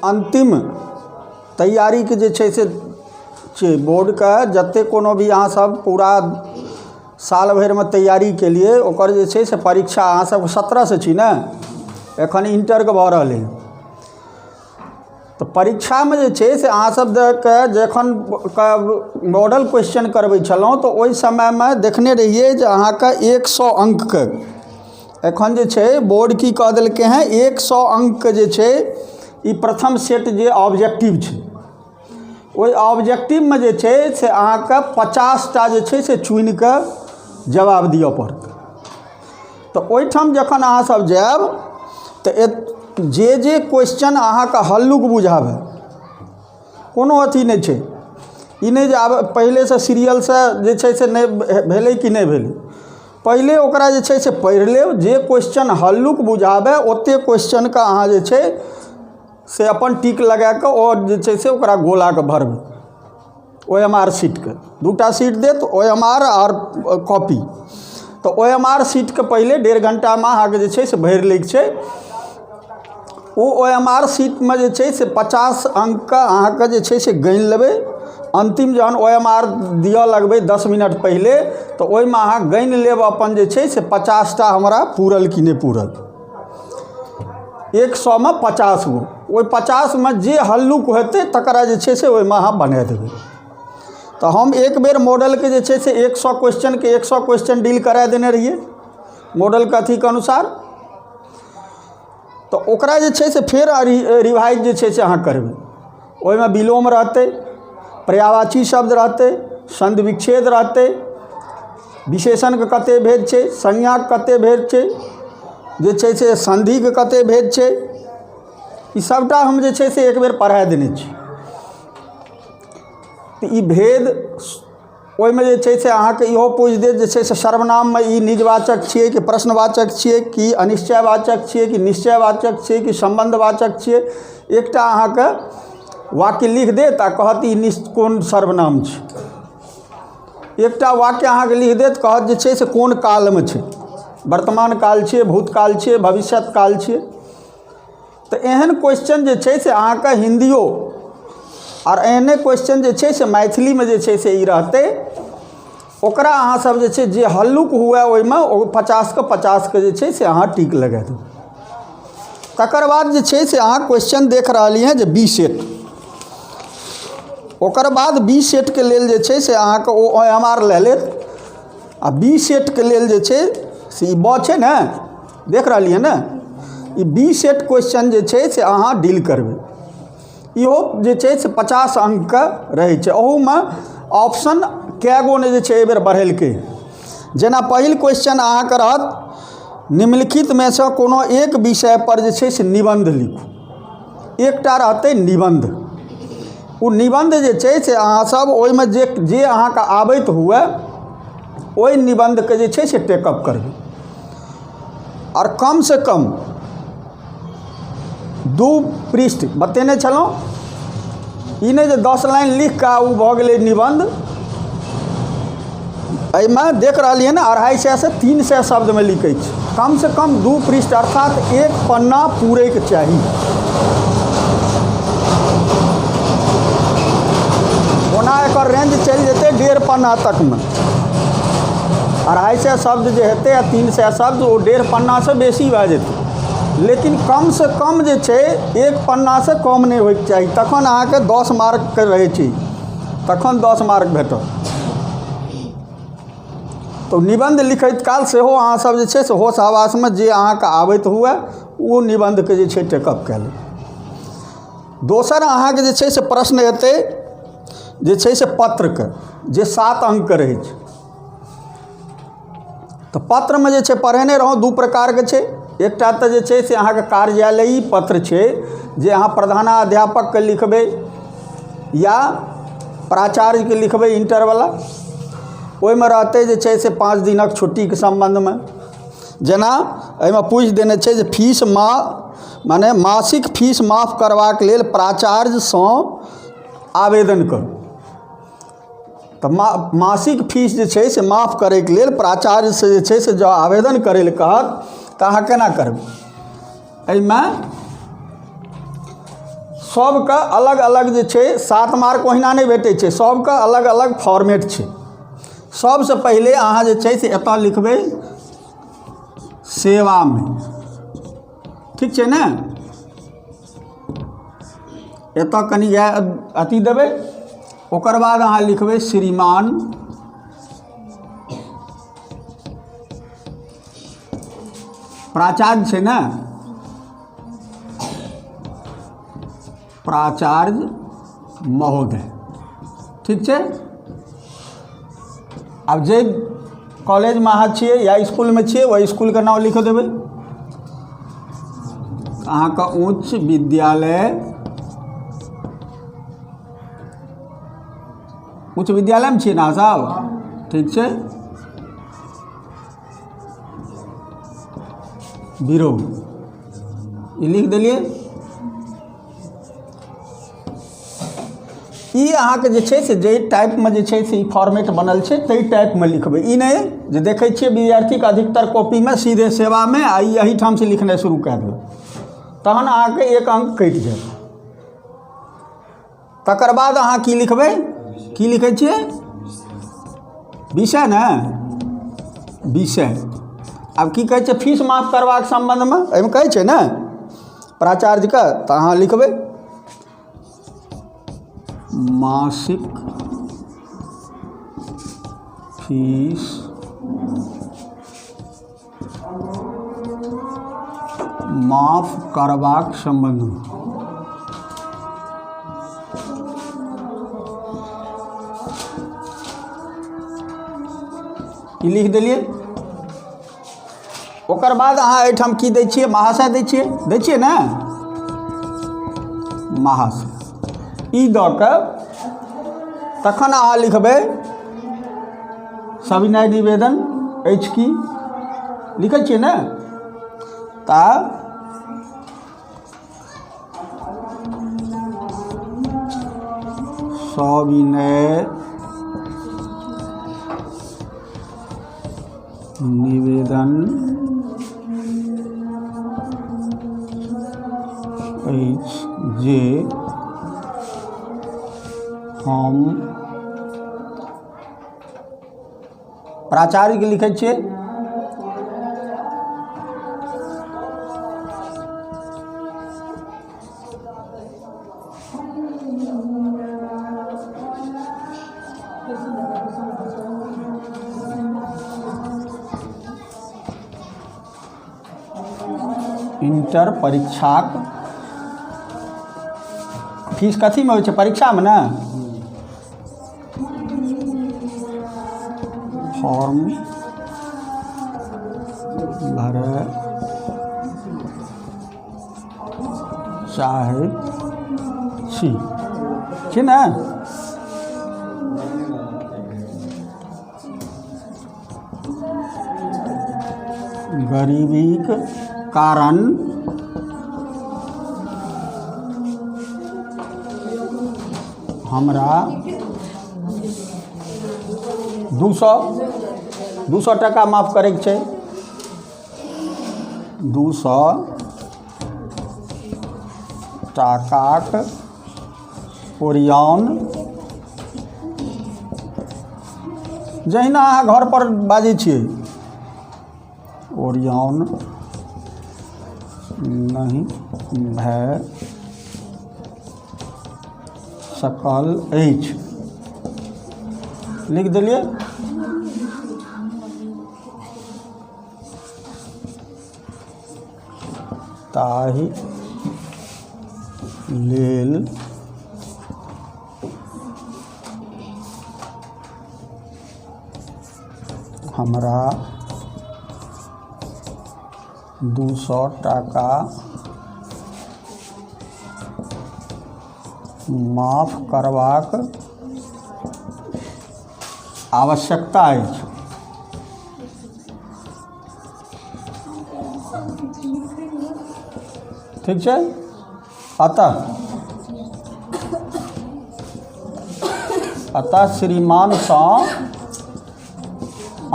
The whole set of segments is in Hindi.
अंतिम तैयारी के जे छै से बोर्ड का जते कोनो भी अहाँ सब पूरा साल भर में तैयारी के लिए ओकर जे छै से परीक्षा अहाँ सब 17 से छी ने, एखन इंटर के भ रहल है। तो परीक्षा में जे छै से अहाँ सब के जखन मॉडल क्वेश्चन करबै छलहुँ तो ओहि समय में देखने रहिए जे अहाँ का 100 अंक के एखन जे छै बोर्ड की कह देलकै हैं 100 अंक के जे छै ई प्रथम सेट जे ऑब्जेक्टिव छै, ओहि ऑब्जेक्टिव में जे छै से अहाँ का 50 टा जे छै से चुनि के जवाब दिअ पड़त। तो ओहिठाम जखन अहाँ सब जायब तो जे क्वेश्चन अहाँ का हल्लुक बुझावे कोनो अथी नहीं छै, ई नहीं जे आब पहले से सीरियल से जे छै से नहीं भेलै कि नहीं भेलै, पहले ओकरा जे छै से पढ़ि लेब, जे क्वेश्चन हल्लुक बुझावे ओते क्वेश्चन का अहाँ जे छै से अपन टिक लगा के और जे छै से ओकरा गोला के भरबै। OMR सीट के 2टा सीट देत, OMR और कॉपी। तो OMR सीट के पहले 1.5 घंटा में अहाँ के जे छै से भरि लैके छै। ओ OMR सीट में जे छै से 50 अंक का अहाँ के जे छै से गनि लेबै। अंतिम जहन OMR दिअ लगबै 10 मिनट पहले तो ओहि में अहाँ गनि लेब अपन जे छै से 50 टा हमरा पूरल कि नहीं पूरल। 100 में 50 गो, ओहि 50 में जे हल्लुक होते तकरा जे छै से ओहि में अहाँ बना देबै। तो हम एक बेर मॉडल के जे छै से 100 क्वेश्चन के 100 क्वेश्चन डील करा देने रहिए मॉडल के अथी के अनुसार। तो ओकरा जे छै से फिर रिवाइज जे छै से अहाँ करबै। ओहि में विलोम रहते, पर्यायवाची शब्द रहते, संधि विच्छेद रहते, विशेषण के कते भेद छै, संज्ञा के कते भेद छै, जे छै से संधि के कते भेद छै, ई सबटा हम जे छै से एक बेर पढ़ा देने छी। तो ई भेद ओहि में जे छै से अहाँ के इहो पूछ देत जे छै से सर्वनाम में ई निजवाचक छियै कि प्रश्नवाचक छियै कि अनिश्चयवाचक छियै कि निश्चयवाचक छियै कि संबंधवाचक छियै। एकटा अहाँ के वाक्य लिख देत आ कहत ई कोन सर्वनाम छै। एकटा वाक्य अहाँ के लिख देत कहत जे छै से कोन काल में छै, वर्तमान काल छियै, भूतकाल छियै, भविष्यत काल छियै। तो एहन क्वेश्चन जे छै से अहाँ के हिंदियो और एहने क्वेश्चन जे छै से मैथिली में जे छै से ई रहते, ओकरा अहाँ सब जे छै जे हल्लुक हुए ओहि में 50 के 50 के जे छै से अहाँ टिक लगा देब। तकर बाद जे छै से अहाँ क्वेश्चन देख रहलिए हैं जे बी सेट, ओकर बाद बी सेट के लेल जे छै से अहाँ के OMR ले लेत आ बी सेट के लेल जे छै से ई ब छै ने, देख रहलिए ने, ई बी सेट क्वेश्चन जे छै से अहाँ डील करबै। इहो जे छै से 50 अंक का रहै छै। ओहू में ऑप्शन कै गो ने जे छै एहि बेर बढ़ेलकै। जेना पहिल क्वेश्चन अहाँ के रहत निम्नलिखित में से कोनो एक विषय पर जे छै से निबंध लिखू। एकटा रहते निबंध, वो निबंध जे छै से अहाँ सब ओहि में जे अहाँ के आबैत हुए ओहि निबंध के जे छै से टेकअप करबै और कम से कम 2 पृष्ठ बतेने छलहुँ। ई नहीं जे 10 लाइन लिख के उ भ गेलै निबंध। एहि में देख रहिए ना 250 से 300 शब्द में लिखै छै, कम से कम 2 पृष्ठ अर्थात 1 पन्ना पूरे के चाहिए। ओना एकर रेंज चल जेते 1.5 पन्ना तक में। 250 शब्द जे हेतै आ 300 शब्द वो 1.5 पन्ना से बेसी भए जेतै। लेकिन कम से कम जे छै 1 पन्ना से कम नहीं होइके चाही, तखन अहाँ के 10 मार्क के रहै छै, तखन 10 मार्क भेटत। तो निबंध लिखैत काल सेहो अहाँ सब जे छै से होश हवास में जे अहाँ के आबैत हुए वो निबंध के जे छै टेकअप कए लेब। दोसर अहाँ के जे छै से प्रश्न हेतै जे छै से पत्र के, जे 7 अंक के रहै छै। तो पत्र में जे छै पढ़ेने रहौं 2 प्रकार के छै। एकटा तो जे छै से अहाँ के कार्यालयी पत्र छै जे अहाँ प्रधानाध्यापक के लिखबै या प्राचार्य के लिखबै इंटर वाला। ओहि में रहते जे छै से 5 दिनक छुट्टी के संबंध में। जेना एहि में पूछ देने छै जे फीस माने मासिक फीस माफ करबाक लेल प्राचार्य सँ आवेदन करू। तो मासिक फीस जे छै से माफ करे के लेल प्राचार्य से जे छै से जो आवेदन करे ले कहत तो अहाँ केना करबै। एहि में सबके अलग अलग जे छै 7 मार्क ओहिना नहि भेटै छै, सबके अलग अलग फॉर्मेट छै। सबसे पहले अहाँ जे छै से एतऽ लिखबै सेवा में, ठीक छै ने। एतऽ कनि अथी देबै, ओकर बाद अहाँ लिखबै श्रीमान प्राचार्य छै ने, प्राचार्य महोदय, ठीक छै। अब जे कॉलेज में अहाँ छियै या स्कूल में छियै वही स्कूल के नाम लिख देबै। अहाँ का उच्च विद्यालय, उच्च विद्यालय में छियै ना साहब, ठीक छै, बिरोग, ई लिख देलिए। ई अहाँके जे छै से जे टाइप में जे छै से ई फॉर्मेट बनल छै ताहि टाइप में लिखबै। ई नहीं जे देखै छियै विद्यार्थी के अधिकतर कॉपी में सीधे सेवा में आ यही ठाम से लिखनाइ शुरू कए देबै, तहन अहाँके 1 अंक कटि जायत। तकर बाद अहाँ की लिखबै, की लिखै छियै, विषय ने, विषय। आब की कहै छै, फीस माफ करबाक संबंध में एहिमे कहै छै ने प्राचार्य के, तऽ अहाँ लिखबै मासिक फीस माफ करबाक संबंध में। ई लिख देलिए। ओकर बाद अहाँ एहिठाम की दै छियै, महाशय दै छियै ने, महाशय। ई दऽ कऽ तखन अहाँ लिखबै सविनय निवेदन अछि की, लिखै छियै ने, तऽ सविनय निवेदन अछि जे हम प्राचार्य के लिखै छियै, इंटर परीक्षाक फीस कथी में होइ छै, परीक्षा में ने, फॉर्म भरे चाहै छी ने। गरीबीक कारण हमरा 200 टका माफ करैके छै, 200 टाकाक ओरियान। जहिना अहाँ घर पर बाजै छियै, ओरियान नहीं भए सकल अछि, लिख देलिए। ताहि लेल हमरा 200 टाका माफ करबाक आवश्यकता अछि। ठीक छै। अतः श्रीमान सँ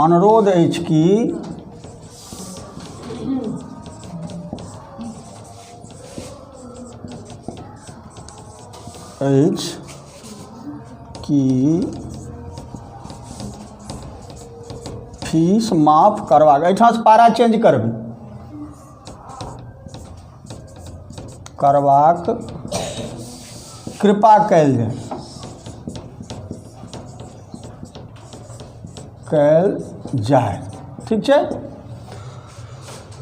अनुरोध अछि कि अछि कि फीस माफ करबाक, एहिठाम से पारा चेंज करबाक कृपा कयल जाय। ठीक छै।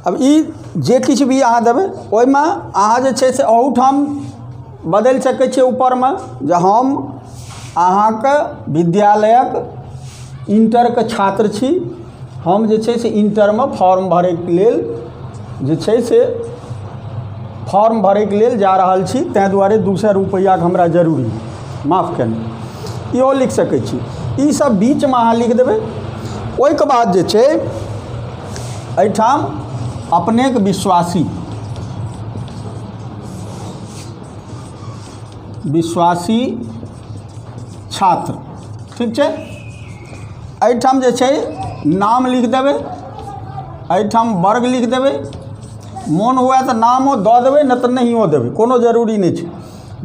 अब ई जे किछु भी अहाँ देबै ओहिमे अहाँ जे छै से अहूठाम बदलि सकै छियै ऊपरमे जे हम अहाँके विद्यालयक इंटरके छात्र छी, हम जे छै से इंटरमे फॉर्म भरैके लेल जे छै से फॉर्म भरैके लेल जा रहल छी, ताहि दुआरे 200 रुपैआके हमरा जरूरी, माफ़ करना, इहो लिख सकै छी। ई सब बीचमे अहाँ लिख देबै। ओहिके बाद जे छै एहिठाम अपनेके विश्वासी छात्र, ठीक छै। एहिठाम जे छै नाम लिख देबै, एहिठाम वर्ग लिख देबै, मोन हुए तऽ नामो दऽ देबै, नहि तऽ नहियो देबै, कोनो जरूरी नहीं छै।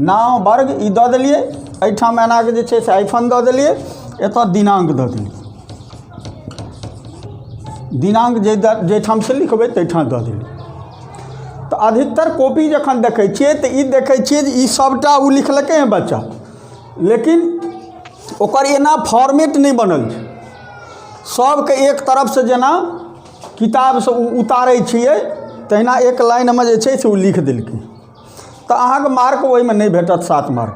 नाम वर्ग ई दऽ देलिए, एहिठाम एनाके जे छै से हाइफन दऽ देलिए, एतऽ दिनांक दऽ देलिए, दिनांक जाहिठाम से लिखबै ताहिठाम दऽ देलिए। तऽ अधिकतर कॉपी जखन देखै छियै तऽ ई देखै छियै जे ई सबटा ओ लिखलकै हैं बच्चा, लेकिन ओकर एना फॉर्मेट नहीं बनल छै। सबके एक तरफ से जेना किताब से उतारै छियै तहिना एक लाइनमे जे छै से ओ लिख देलकै, तऽ अहाँके मार्क ओहिमे नहीं भेटत 7 मार्क।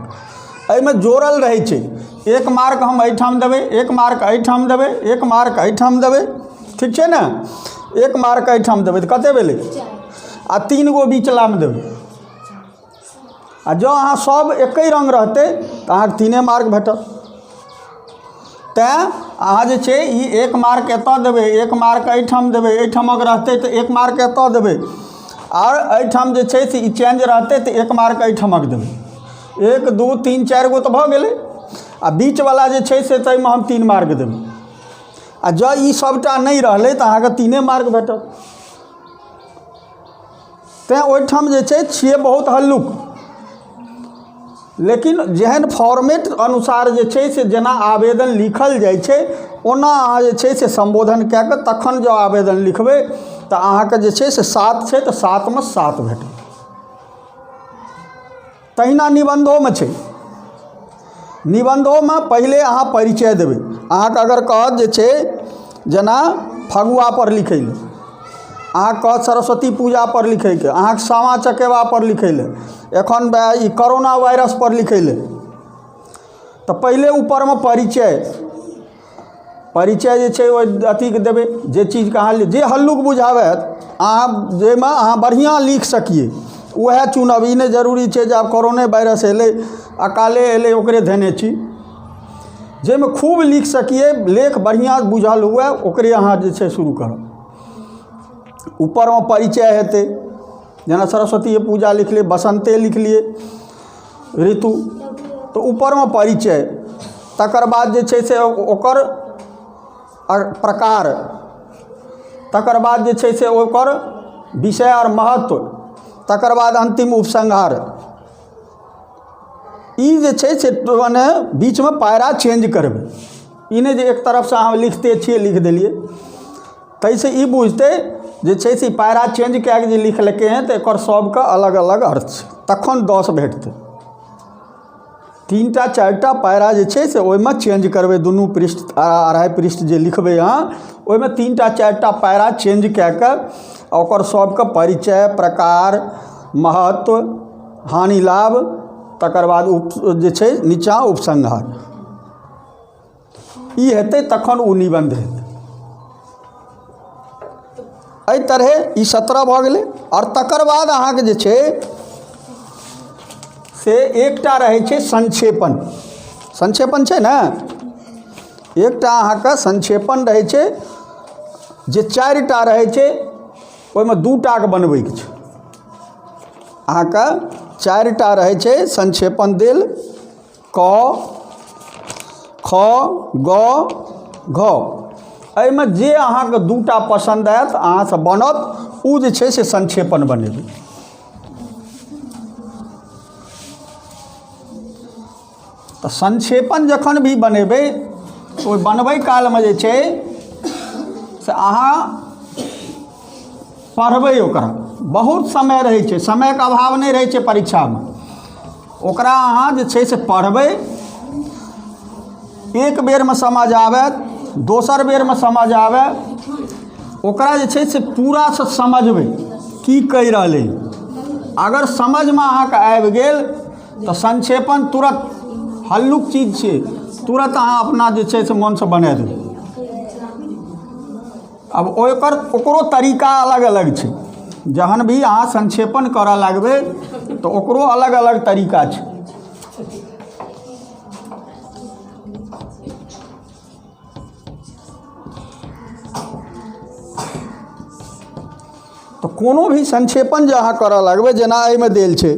एहिमे जोड़ल रहै छै, 1 मार्क हम एहिठाम देबै, 1 मार्क एहिठाम देबै, 1 मार्क एहिठाम देबै, ठीक छै ने। 1 मार्क एहिठाम देबै तऽ कते भेलै, आ 3 गो बीचलामे देबै। आ जँ अहाँ सब एके रंग रहतै तऽ अहाँके 3 मार्क भेटत। तैँ अहाँ जे छै ई 1 मार्क एतऽ देबै, 1 मार्क एहिठाम देबै, एहिठामक रहतै तऽ 1 मार्क एतऽ देबै, और एहिठाम जे छै से ई चेंज रहतै तऽ 1 मार्क एहिठामक देबै। 1 2 3 4 गो तऽ भऽ गेलै, आ बीचवला जे छै से ताहिमे हम 3 मार्क देबै। आ जँ ई सबटा नहीं रहलै तऽ अहाँके 3 मार्क भेटत। तैँ ओहिठाम जे छै छियै बहुत हल्लुक, लेकिन जेहन फॉर्मेट अनुसार जे छै से जेना आवेदन लिखल जाइ छै ओना अहाँ जे छै से संबोधन कए कऽ तखन जँ आवेदन लिखबै तऽ अहाँके जे छै से 7 छै तऽ 7 में 7 भेटत। तहिना निबंधोमे छै। निबंधोमे पहिले अहाँ परिचय देबै। अहाँके अगर कहत जे छै जेना फगुआ पर लिखै लए, अहाँके कहत सरस्वती पूजा पर लिखैके, अहाँके सामा चकेवा पर लिखै लए, एखन ई कोरोना वायरस पर लिखै लए, तऽ पहिले ऊपरमे परिचय जे छै ओहि अथीके देबै, जे चीजके अहाँ जे हल्लुक बुझाबै अहाँ जाहिमे अहाँ बढ़िआँ लिख सकिए वएह चुनब। ई नहि जरूरी छै जे आब कोरोना वायरस एलै, अकाले एलै ओकरे धेने छी। जाहिमे खूब लिख सकिए, लेख बढ़िआँ बुझल हुए ओकरे अहाँ जे छै शुरू करब। ऊपरमे परिचय हेतै, जेना सरस्वती पूजा लिख लिए, बसंते लिख लिए, ऋतु, तो ऊपरमे परिचय। तकर बाद जे छै से ओकर प्रकार, तकर बाद जे छै से ओकर विषय और महत्व, तकर बाद अंतिम उपसंहार। ई जे छै से मने बीचमे पायरा चेंज करबै। ई नहि जे एक तरफ से अहाँ लिखते छियै लिख देलिए, ताहिसँ ई बुझतै जे छै से पायरा चेंज कए के जे लिखलकै हैं तऽ एकर सबके अलग अलग अर्थ छै, तखन 10 भेटतै। 3टा 4टा पायरा जे छै से ओहिमे चेंज करबै, दुनू पृष्ठ 2.5 पृष्ठ जे लिखबै अहाँ ओहिमे 3टा 4टा पायरा चेंज कए कऽ ओकर सबके परिचय, प्रकार, महत्व, हानि लाभ, तकर बाद जे छै नीचाँ उपसंहार, ई हेतै तखन ओ निबंध हेतै। एहि तरहे ई 17 भऽ गेलै। और तकर बाद अहाँके जे छै से एकटा रहै छै संक्षेपण। संक्षेपण छै ने, एकटा अहाँके संक्षेपण रहै छै जे 4टा रहै छै, ओहिमे 2टाके बनबैके छै। अहाँके 4टा रहै छै संक्षेपण देल, क ख ग घ। एहिमे जे अहाँके 2टा पसंद आयत अहाँसँ बनत, ओ जे छै से संक्षेपण बनेबै। तो संक्षेपण जखन भी बनेबै तो ओहि बनबै कालमे जे छै से अहाँ पढ़बै ओकरा, बहुत समय रहै छै, समयके अभाव नहीं रहै छै परीक्षामे, ओकरा अहाँ जे छै से पढ़बै, एक बेरमे समझ आवे, दोसर बेरमे समझ आवे, ओकरा जे छै से पूरा से समझबै की कहि रहलै। अगर समझमे अहाँके आबि गेल तो संक्षेपण तुरंत हल्लुक चीज छै, तुरंत अहाँ अपना जे छै से मन से बना देबै। अब ओकरो तरीका अलग अलग छै, जहन भी अहाँ संक्षेपण करऽ लगबै तो ओकरो अलग अलग तरीका छै। तो कोनो भी संक्षेपण जे अहाँ करऽ लगबै, जेना एहिमे देल छै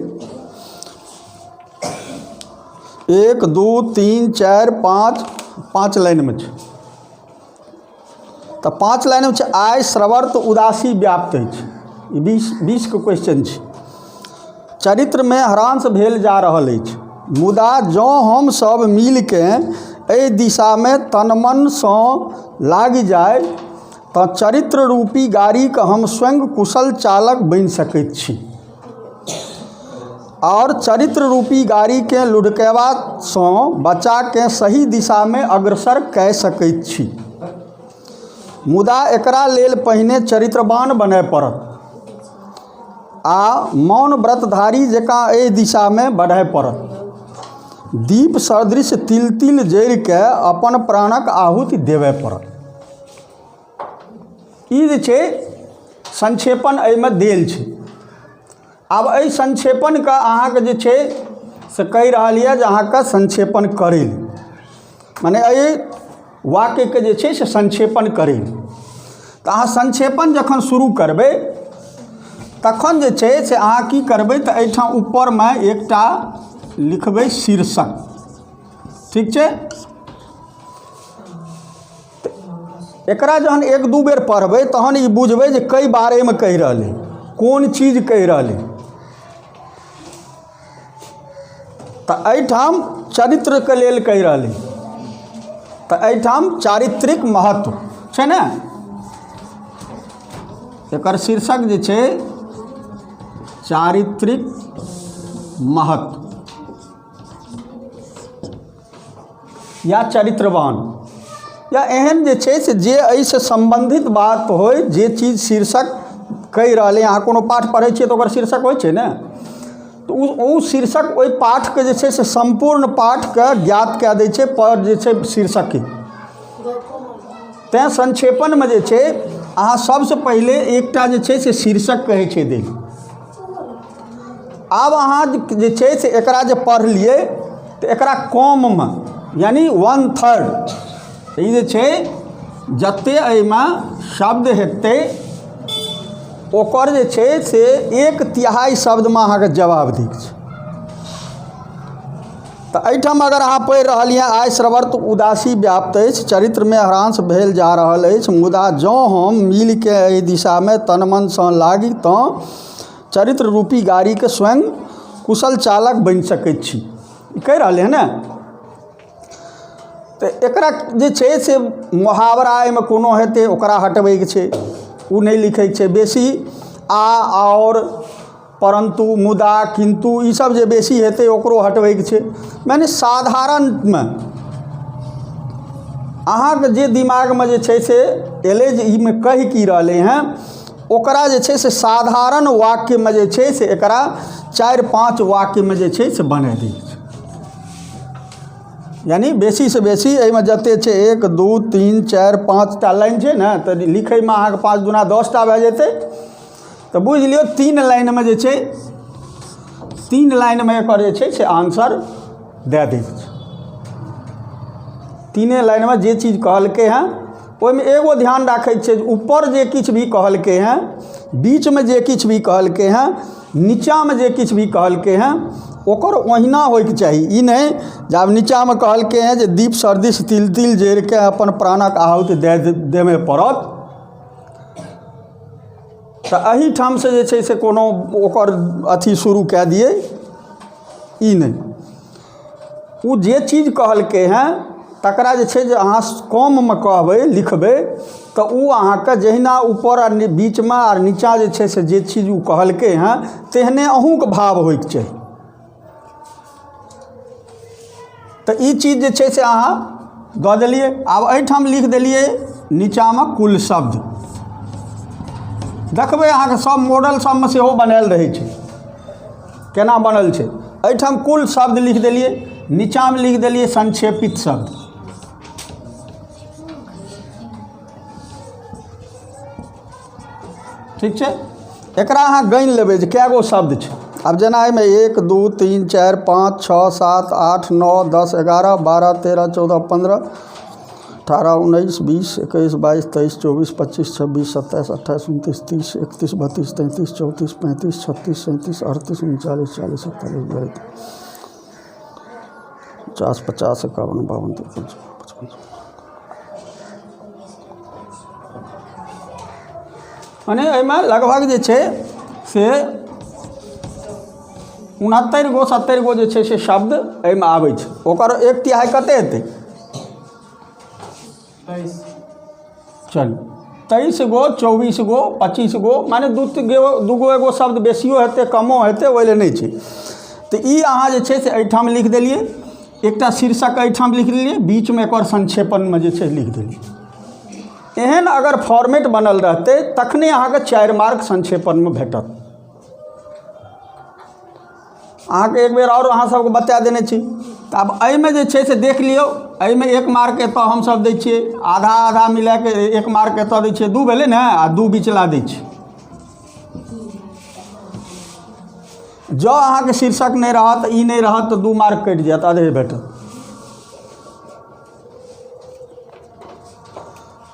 1 2 3 4 5 5 लाइन में छै, तो 5 लाइन में छै आइ श्रवर्त उदासी व्याप्त अछि, 20 के क्वेश्चन छै। चरित्र में ह्रांस भेल जा रहल अछि, मुदा जँ हम सब मिल के एहि दिशा में तनमन सँ लागि जाय तो चरित्र रूपी गाड़ी के हम स्वयं कुशल चालक बनि सकैत छी और चरित्र रूपी गाड़ी के लुढ़केबा सँ बचा के सही दिशा में अग्रसर कऽ सकैत छी। मुदा एकरा लेल पहिने चरित्रवान बनय पड़त आ मौन व्रतधारी जकाँ एहि दिशा में बढ़य पड़त। दीप सदृश तिल तिल जरि के अपन प्राणक आहुति देबय पड़त। ई जे छै संक्षेपण एहिमे देल छै। आब एहि संक्षेपणके अहाँके जे छै से कहि रहल यऽ जे अहाँके संक्षेपण करै, माने एहि वाक्यके जे छै से संक्षेपण करै। तऽ अहाँ संक्षेपण जखन शुरू करबै तखन जे छै से अहाँ की करबै तऽ एहिठाम ऊपरमे एकटा लिखबै शीर्षक, ठीक छै। एकरा जहन 1-2 बेर पढ़बै तहन ई बुझबै जे कई बारेमे कहि रहलै, कोन चीज कहि रहलै। तऽ एहिठाम चरित्रके लेल कहि रहलै, तऽ एहिठाम चारित्रिक महत्व छै ने, एकर शीर्षक जे छै चारित्रिक महत्व या चरित्रवान, या एहन जे छै से जे एहिसँ सम्बन्धित बात होय, जे चीज शीर्षक कहि रहलै। अहाँ कोनो पाठ पढ़ै छियै तऽ ओकर शीर्षक होइ छै ने, तऽ ओ शीर्षक ओहि पाठके जे छै से सम्पूर्ण पाठके ज्ञात कऽ दै छै पर जे छै शीर्षकके। तैँ संक्षेपणमे जे छै अहाँ सबसँ पहिले एकटा जे छै से शीर्षक कहै छै दै। आब अहाँ जे छै से एकरा जे पढ़लियै तऽ एकरा कममे यानी 1/3 ई जे छै जते एहिमे शब्द हेतै ओकर जे छै से 1/3 शब्दमे अहाँके जवाब दैके छै। तऽ एहिठाम अगर अहाँ पढ़ि रहल यऽ आइ श्रवर्त उदासी व्याप्त अछि, चरित्र में ह्रांस भेल जा रहल अछि, मुदा जँ हम मिल के एहि दिशा में तन मन सँ लागि तऽ चरित्र रूपी गाड़ी के स्वयं कुशल चालक बनि सकैत छी, कहि रहलै हँ ने। तऽ एकरा जे छै से मुहावरा एहिमे कोनो हेतै ओकरा हटबैके छै, ओ नहीं लिखै छै बेसी। आ और परंतु मुदा किंतु ई सब जे बेसी हेतै ओकरो हटबैके छै। माने साधारणमे अहाँके जे दिमागमे जे छै से एलै जे ईमे कहि की रहलै हँ ओकरा जे छै से साधारण वाक्यमे जे छै से एकरा 4-5 वाक्यमे जे छै से बना दै छै। यानी बेसी से बेसी एहिमे जते छै 1 2 3 4 5 टा लाइन छै ने, तऽ लिखैमे अहाँके 5 दूना 10 टा भए जेतै। तऽ बुझि लियौ 3 लाइनमे जे छै 3 लाइनमे एकर जे छै से आंसर दए दै छै। 3 लाइनमे जे चीज कहलकै हँ ओहिमे एगो ध्यान राखै छै, ऊपर जे किछु भी कहलकै हँ, बीचमे जे किछु भी कहलकै हँ, नीचाँमे जे किछु भी कहलकै हँ ओकर ओहिना होइके चाही। ई नहीं जे आब नीचाँमे कहलकै हँ जे दीप सरदिश तिल तिल जरि के अपन प्राणक आहुति देबे पड़त, तऽ एहीठाम से जे छै से कोनो ओकर अथी शुरू कए दियै, ई नहीं। ओ जे चीज कहलकै हैं तकरा जे छै जे अहाँ कममे कहबै लिखबै तऽ ओ अहाँके जहिना ऊपर आ बीचमे आर नीचाँ जे छै से जे चीज ओ कहलकै हैं तेहने अहूँके भाव होइके चाही। तऽ ई चीज जे छै से अहाँ दऽ देलिए। आब एहिठाम लिख देलिए नीचाँमे कुल शब्द। देखबै अहाँके सब मॉडल सबमे सेहो बनायल रहै छै, केना बनल छै। एहिठाम कुल शब्द लिख देलिए, नीचाँमे लिख देलिए संक्षेपित शब्द। ठीक छै, एकरा अहाँ गनि लेबै जे कए गो शब्द छै। आब जेना एहिमे 1 2 3 4 5 6 7 8 9 10 11 12 13 14 15 18 19 20 21 22 23 24 25 26 27 28 29 30 31 32 33 34 35 36 37 38 39 40 41 42 50 50 51 52 53 55। माने एहिमे लगभग जे छै से 69 गो 70 गो जे छै से शब्द एहिमे आबै छै। ओकर 1/3 कते हेतै? 23। 23 गो 24 गो 25 गो, माने दूगो एगो शब्द बेसियो हेतै कमो हेतै, ओहि लेल नहि छै। तऽ ई अहाँ जे छै से एहिठाम लिख देलिए, एकटा शीर्षक एहिठाम लिख देलिए, बीचमे एकर संक्षेपणमे जे छै लिख देलिए। एहन अगर फॉर्मेट बनल रहतै तखने अहाँके 4 मार्क संक्षेपणमे भेटत। अहाँके एक बेर और अहाँ सबके बता देने छी। तऽ आब एहिमे जे छै से देख लियौ, एहिमे 1 मार्क एतऽ हमसब दै छियै, आधा आधा मिला के 1 मार्क एतऽ दै छियै, 2 भेलै ने, आ 2 बिचला दै छियै। जँ अहाँके शीर्षक नहीं रहत, ई नहीं रहत, तऽ 2 मार्क कटि जायत, आधे भेटत।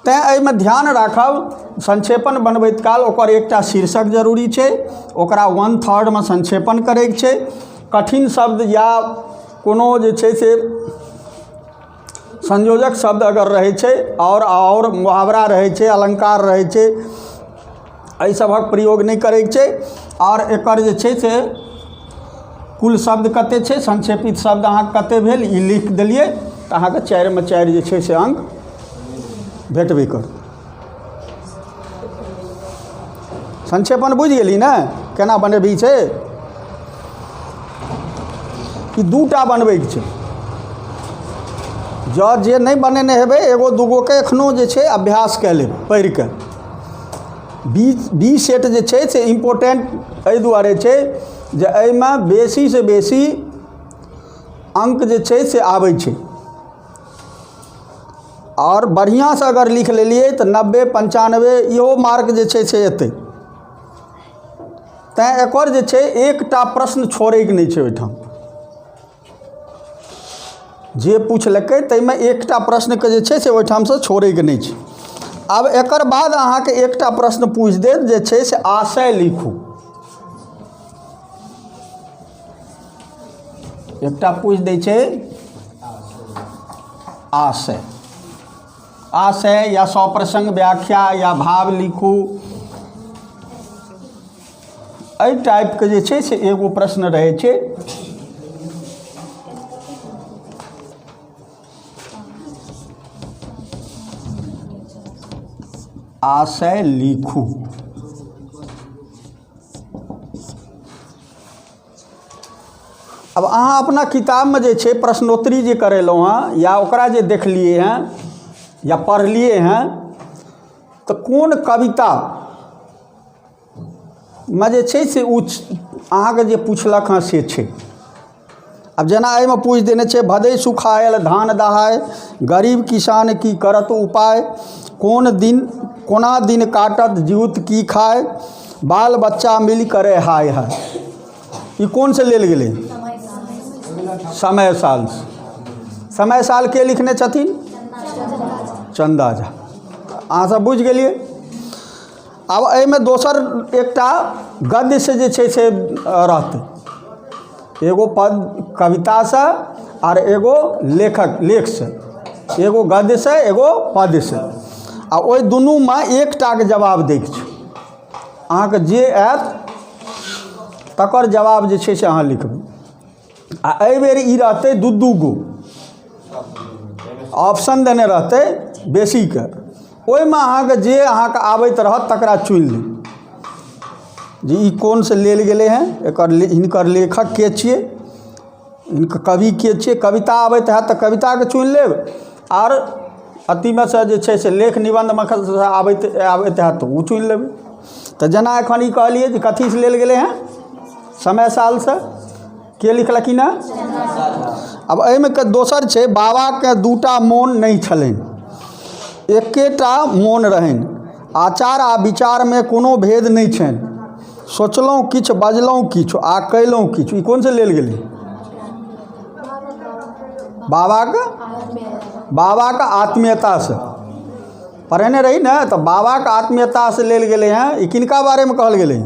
तैँ एहिमे ध्यान राखब, संक्षेपण बनबैत काल ओकर एकटा शीर्षक जरूरी छै, ओकरा 1/3 संक्षेपण करैके छै। कठिन शब्द या कोनो जे छै से संयोजक शब्द अगर रहै छै और मुहावरा रहै छै, अलंकार रहै छै, एहि सभक प्रयोग नहीं करैके छै। और एकर जे छै से कुल शब्द कते छै, संक्षेपित शब्द अहाँके कते भेल, ई लिख देलिए तऽ अहाँके 4 में 4 जे छै से अंक भेटबे कर। संक्षेपण बुझ गेली ने केना बनेबी छै? ई 2टा बनबैके छै। जँ जे नहीं बनेने हेबै, एगो दूगो के एखनो जे छै अभ्यास कऽ लेब पढ़ि कऽ। बी सेट जे छै से इम्पोर्टेंट एहि दुआरे छै जे एहिमे बेसी से बेसी अंक जे छै से आबै छै। और बढ़िया से अगर लिख लेलिए तो 90 95 इहो मार्क जे छै से एतै। तैँ एकर जे छै एकटा प्रश्न छोड़ैके नहीं छै ओहिठाम। जे पूछलकै ताहिमे एकटा प्रश्नके जे छै से ओहिठाम से छोड़ैके नहीं छै। आब एकर बाद अहाँके एकटा प्रश्न पूछि देत जे छै से आशय लिखू। एकटा पूछि दै छै आशय, आशय या सप्रसंग व्याख्या या भाव लिखू, एहि टाइपके जे छै से एगो प्रश्न रहै छै। आशय लिखू। अब अहाँ अपना किताबमे जे छै प्रश्नोत्तरी जे करेलहुँ हँ या ओकरा जे देखलिए हैं या पढ़लिए हैं, तो कोन कविता में जे छै से अहाँके जे पूछलक हँ से छै। अब जेना एहिमे पूछि देने छै भदई सुखायल धान दहाय, गरीब किसान की करत उपाय, कोना दिन काटत जीउत की खाय, बाल बच्चा मिल करे हाय हाय। ये कौन से लेल गेलै? समय साल। समय साल के लिखने छथिन? चंदा झा। अहाँ सब बुझि गेलिए। आब एहिमे दोसर एकटा गद्य से जे छै से रहतै, एगो पद कविता से और एगो लेख से, एगो गद्य से एगो पद से, आ ओहि दुनूमे एकटाके जवाब दैके छै। अहाँके जे आयत तकर जवाब जे छै से अहाँ लिखबै। आ एहि बेर ई रहतै दू गो ऑप्शन देने रहतै बेसीके, ओहिमे अहाँके जे अहाँके आबैत रहत तकरा चुनि ली जे ई कोन से लेल गेलै हैं, हिनकर लेखक के छियै, हिनकर कवि के छियै, कविता आबैत हैत तऽ कविताके चुनि लेब, आओर अतिमे से जे छै से लेख निबन्धमे आबैत हैत तऽ ओ चुनि लेबै। तऽ जेना एखन ई कहलिए जे कथीसँ लेल गेलै हैं, समय सालसँ, के लिखलखिन हैं? अब एहिमे के दोसर छै, बाबाके दूटा मोन नहि छलनि, एकेटा मोन रहनि, आचार आ विचारमे कोनो भेद नहि छनि, सोचलहुँ किछु बजलहुँ किछु आ कयलहुँ किछु। ई कोन से लेल गेलै? बाबाके आत्मीयतासँ पढ़ेने रही ने, तऽ बाबाके आत्मीयतासँ लेल गेलै हैं। ई किनका बारेमे कहल गेलै?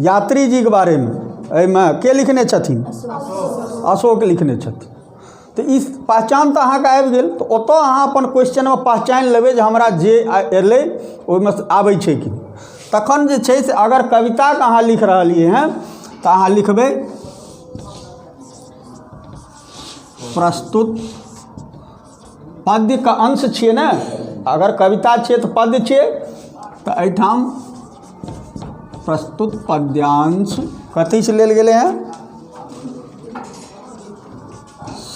यात्री जीके बारेमे। एहिमे के लिखने छथिन? अशोक लिखने छथिन। तऽ ई पहचान तऽ अहाँके आबि गेल, तऽ ओतऽ अहाँ अपन क्वेश्चनमे पहचानि लेबै जे हमरा जे एलै ओहिमे आबै छै कि। तखन जे छै से अगर कविताके अहाँ लिख रहलिए हैं तऽ अहाँ लिखबै प्रस्तुत, पद्यके अंश छियै ने, अगर कविता छियै तऽ पद्य छियै, तऽ एहिठाम प्रस्तुत पद्यांश कथीसँ लेल गेलै हैं?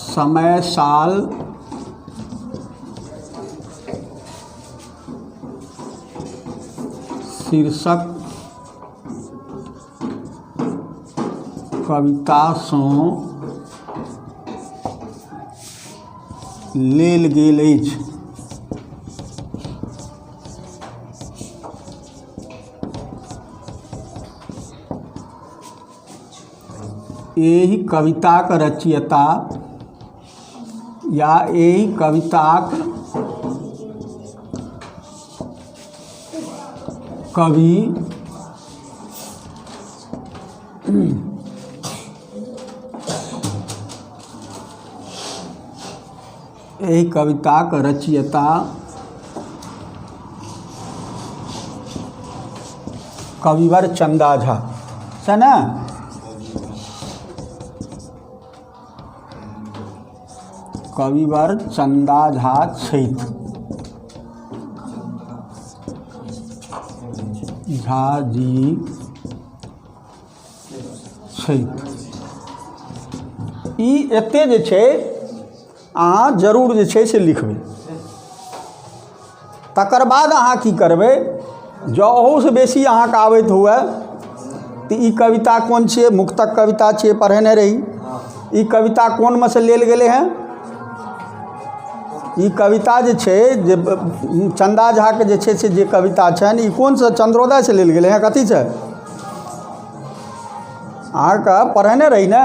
समय साल शीर्षक कवितासँ लेल गेल अछि। एहि कविताक रचयिता या एहि कविताक कवि एहि कविताक रचयिता कविवर चंदा झा है ना? कविवर चंदा झा छथि, झा जी छथि। ई एते जे छै अहाँ जरूर जे छै से लिखबै। तकर बाद अहाँ की करबै, जँ ओहूसँ बेसी अहाँके आबैत हुए तऽ ई कविता कोन छियै? मुक्तक कविता छियै, पढ़ेने रही। ई कविता कोनमे से लेल गेलै हैं? ई कविता जे छै जे चंदा झाके जे छै से जे कविता छनि, ई कोनसँ? चंद्रोदय से लेल गेलै हैं। कथीसँ? अहाँके पढ़ेने रही ने,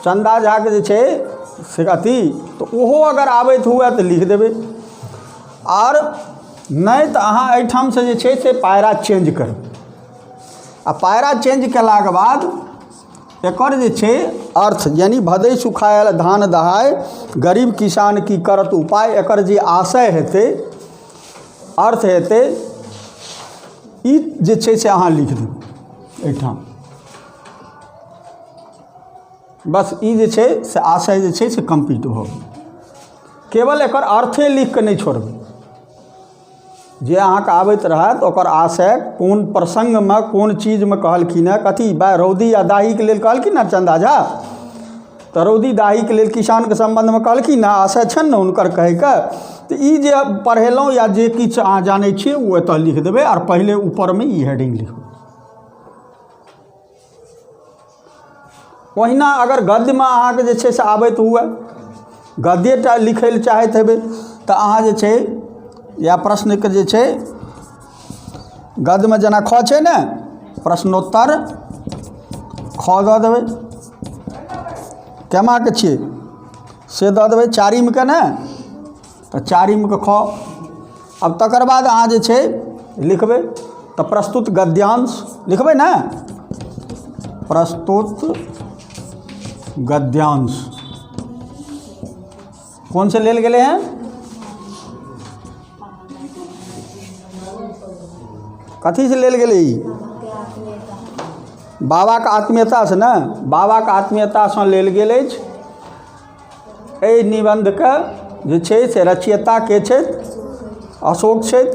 चंदा झाके जे छै से अथी, तऽ ओहो अगर आबैत हुए तऽ लिख देबै, आओर नहि तऽ अहाँ एहिठामसँ जे छै से पायरा चेंज करबै। आ पायरा चेंज कयलाके बाद एकर जे छै अर्थ, यानी भदै सुखायल धान दहाय, गरीब किसान की करत उपाय, एकर जे आशय हेतै, अर्थ हेतै, ई जे छै से अहाँ लिख देबै एहिठाम। बस ई जे छै से आशय जे छै से कंप्लीट भऽ गेल। केवल एकर अर्थे लिख कऽ नहीं छोड़बै, जे अहाँके आबैत रहत ओकर आशय कोन प्रसंगमे कोन चीजमे कहलखिन हैं। कथी रौदी आ दाहीके लेल कहलखिन हैं चंदा झा, तऽ रौदी दाहीके लेल किसानके संबंधमे कहलखिन हैं, आशय छनि ने हुनकर कहैके। तऽ ई जे पढ़ेलहुँ या जे किछु अहाँ जानै छियै ओ एतऽ लिख देबै, आओर पहिले ऊपरमे ई हेडिंग लिखबै। ओहिना अगर गद्यमे अहाँके जे छै से आबैत हुए, गद्येटा लिखै लए चाहैत हेबै, तऽ अहाँ जे छै या प्रश्नके जे छै गद्यमे जेना ख छै ने, प्रश्नोत्तर ख दऽ देबै, केमाके छियै से दऽ देबै, चारिमके ने, तऽ चारिमके ख। अब तकर बाद अहाँ जे छै लिखबै तऽ प्रस्तुत गद्यांश लिखबै ने, प्रस्तुत गद्यांश कौन से लेल गेले हैं? कथी से लेल गेले? बाबाके आत्मीयतासँ ने, बाबाके आत्मीयतासँ लेल गेल अछि। एहि निबन्धके जे छै से रचयिता के छथि? अशोक छथि।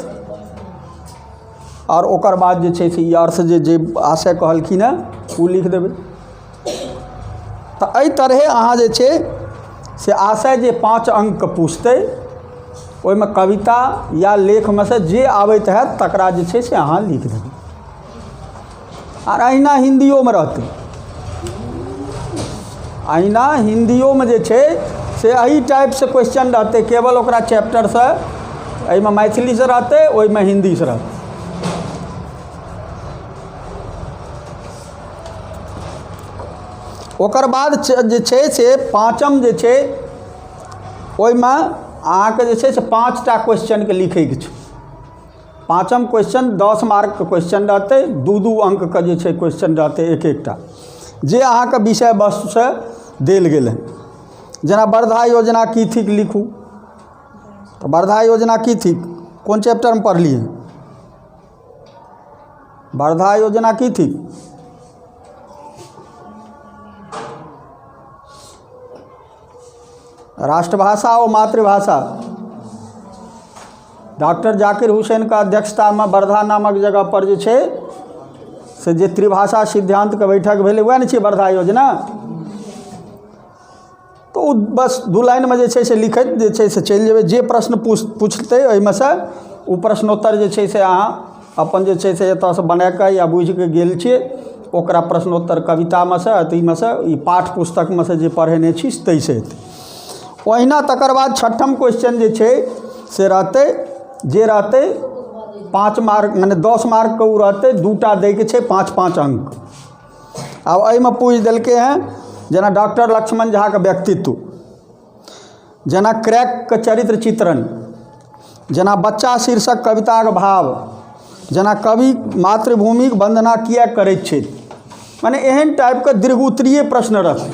और ओकर बाद जे छै से ई अर्थ जे आशय कहलखिन हेँ ओ लिख देबै। तऽ एहि तरहे अहाँ जे छै से आशय जे 5 अंकके पूछतै, ओहिमे कविता या लेखमे से जे आबैत हैत तकरा जे छै से अहाँ लिख देबै। आर अहिना हिन्दियोमे रहतै। अहिना हिन्दियोमे जे छै से एही टाइपसँ क्वेश्चन रहतै, केवल ओकरा चैप्टरसँ, एहिमे मैथिलीसँ रहतै, ओहिमे हिन्दीसँ रहतै। ओकर बाद जे छै से 5म जे छै ओहिमे अहाँके जे छै से 5टा क्वेश्चनके लिखैके छै। 5म क्वेश्चन 10 मार्कके क्वेश्चन रहतै, 2-2 अंकके जे छै क्वेश्चन रहतै एक-एकटा, जे अहाँके विषय वस्तुसँ देल गेल है। जेना वर्धा योजना की थिक लिखू, तऽ वर्धा योजना की थिक कोन चैप्टरमे पढ़लिए? वर्धा योजना की थिक? राष्ट्रभाषा और मातृभाषा। डॉक्टर जाकिर हुसैन का अध्यक्षता में वर्धा नामक जगह पर जे छै से जे त्रिभाषा सिद्धांत के बैठक भेलै, वएह ने छै वर्धा योजना। तो बस 2 लाइन में जे छै से लिखैत जे छै से चलि जेबै। जे प्रश्न पूछतै ओहिमे से ओ प्रश्नोत्तर जे छै से अहाँ अपन जे छै से एतऽसँ बनाकऽ या बुझि कऽ गेल छियै, ओकरा प्रश्नोत्तर कवितामे से अथीमे से ई पाठ पुस्तकमे से जे पढ़ेने छी ताहिसँ हेतै। ओहिना तकर बाद 6ठम क्वेश्चन जे छै से रहतै, जे रहतै 5 मार्क माने 10 मार्कके ओ रहतै, 2टा दैके छै 5-5 अंक। आब एहिमे पूछि देलकै हैं जेना डॉक्टर लक्ष्मण झाके व्यक्तित्व, जेना क्रैकके चरित्र चित्रण, जेना बच्चा शीर्षक कविताके भाव, जेना कवि मातृभूमिके वंदना किया करैत छथि। माने एहन टाइपके दीर्घोत्तरीय प्रश्न रहतै,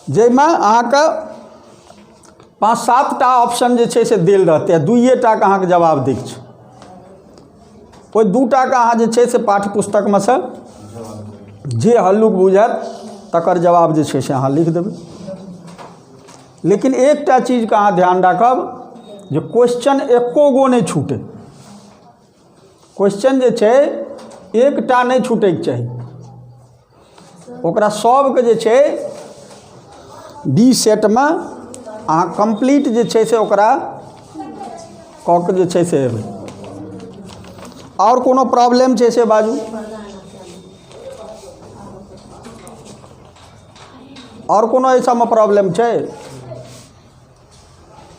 जाहिमे अहाँके 5-7टा ऑप्शन जे छै से देल रहतै आ 2टाके अहाँके जवाब दैके छै। ओहि 2टाके अहाँ जे छै से पाठ्य पुस्तकमे से जे हल्लुक बुझायत तकर जवाब जे छै से अहाँ लिख देबै। लेकिन एकटा चीजके अहाँ ध्यान राखब जे क्वेश्चन एको गो नहि छूटै। क्वेश्चन जे छै एकटा नहि छूटैके चाही। ओकरा सबके जे छै बी सेटमे अहाँ कंप्लीट जे छै से ओकरा कऽ के जे छै से एबै। और कोनो प्रॉब्लम छै से बाजू। और कोनो एहि सबमे प्रॉब्लम छै?